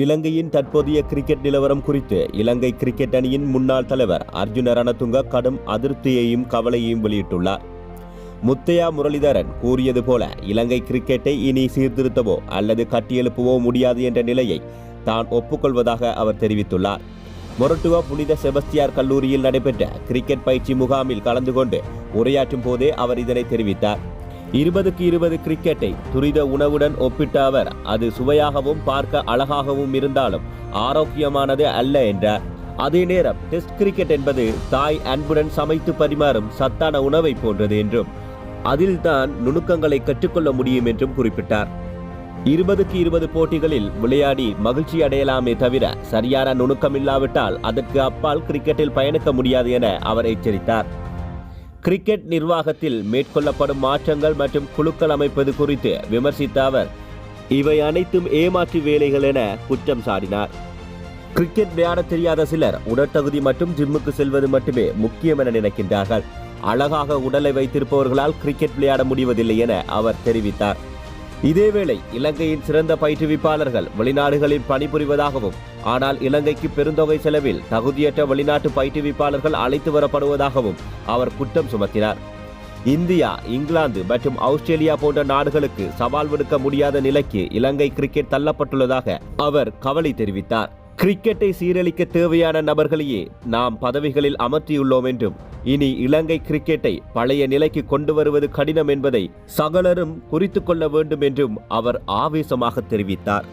இலங்கையின் தற்போதைய கிரிக்கெட் நிலவரம் குறித்து இலங்கை கிரிக்கெட் அணியின் முன்னாள் தலைவர் அர்ஜுன ரணதுங்க கடும் அதிருப்தியையும் கவலையையும் வெளியிட்டுள்ளார். முத்தையா முரளிதரன் கூறியது போல இலங்கை கிரிக்கெட்டை இனி சீர்திருத்தவோ அல்லது கட்டியெழுப்பவோ முடியாது என்ற நிலையை தான் ஒப்புக்கொள்வதாக அவர் தெரிவித்துள்ளார். மொரட்டுவா புனித செபஸ்தியார் கல்லூரியில் நடைபெற்ற கிரிக்கெட் பயிற்சி முகாமில் கலந்து கொண்டு உரையாற்றும் போதே அவர் இதனை தெரிவித்தார். 20-20 கிரிக்கெட்டை துரித உணவுடன் ஒப்பிட்ட அவர், அது சுவையாகவும் பார்க்க அழகாகவும் இருந்தாலும் ஆரோக்கியமானது அல்ல என்றார். அதே நேரம் டெஸ்ட் கிரிக்கெட் என்பது தாய் அன்புடன் சமைத்து பரிமாறும் சத்தான உணவை போன்றது என்றும் அதில்தான் நுணுக்கங்களை கற்றுக்கொள்ள முடியும் என்றும் குறிப்பிட்டார். 20-20 போட்டிகளில் விளையாடி மகிழ்ச்சி அடையலாமே தவிர சரியான நுணுக்கம் இல்லாவிட்டால் அதற்கு அப்பால் கிரிக்கெட்டில் பயணிக்க முடியாது என அவர் எச்சரித்தார். கிரிக்கெட் நிர்வாகத்தில் மேற்கொள்ளப்படும் மாற்றங்கள் மற்றும் குழுக்கள் அமைப்பது குறித்து விமர்சித்த அவர், இவை அனைத்தும் ஏமாற்று வேலைகள் என குற்றம் சாட்டினார். கிரிக்கெட் விளையாட தெரியாத சிலர் உடற்தகுதி மற்றும் ஜிம்முக்கு செல்வது மட்டுமே முக்கியம் என நினைக்கின்றார்கள். அழகாக உடலை வைத்திருப்பவர்களால் கிரிக்கெட் விளையாட முடிவதில்லை என அவர் தெரிவித்தார். இதேவேளை இலங்கையின் சிறந்த பயிற்றுவிப்பாளர்கள் வெளிநாடுகளில் பணிபுரிவதாகவும் ஆனால் இலங்கைக்கு பெருந்தொகை செலவில் தகுதியற்ற வெளிநாட்டு பயிற்றுவிப்பாளர்கள் அழைத்து வரப்படுவதாகவும் அவர் குற்றம் சுமத்தினார். இந்தியா, இங்கிலாந்து மற்றும் ஆஸ்திரேலியா போன்ற நாடுகளுக்கு சவால் விடுக்க முடியாத நிலைக்கு இலங்கை கிரிக்கெட் தள்ளப்பட்டுள்ளதாக அவர் கவலை தெரிவித்தார். கிரிக்கெட்டை சீரழிக்க தேவையான நபர்களையே நாம் பதவிகளில் அமர்த்தியுள்ளோம் என்றும் இனி இலங்கை கிரிக்கெட்டை பழைய நிலைக்கு கொண்டு வருவது கடினம் என்பதை சகலரும் குறித்து கொள்ள வேண்டும் என்றும் அவர் ஆவேசமாக தெரிவித்தார்.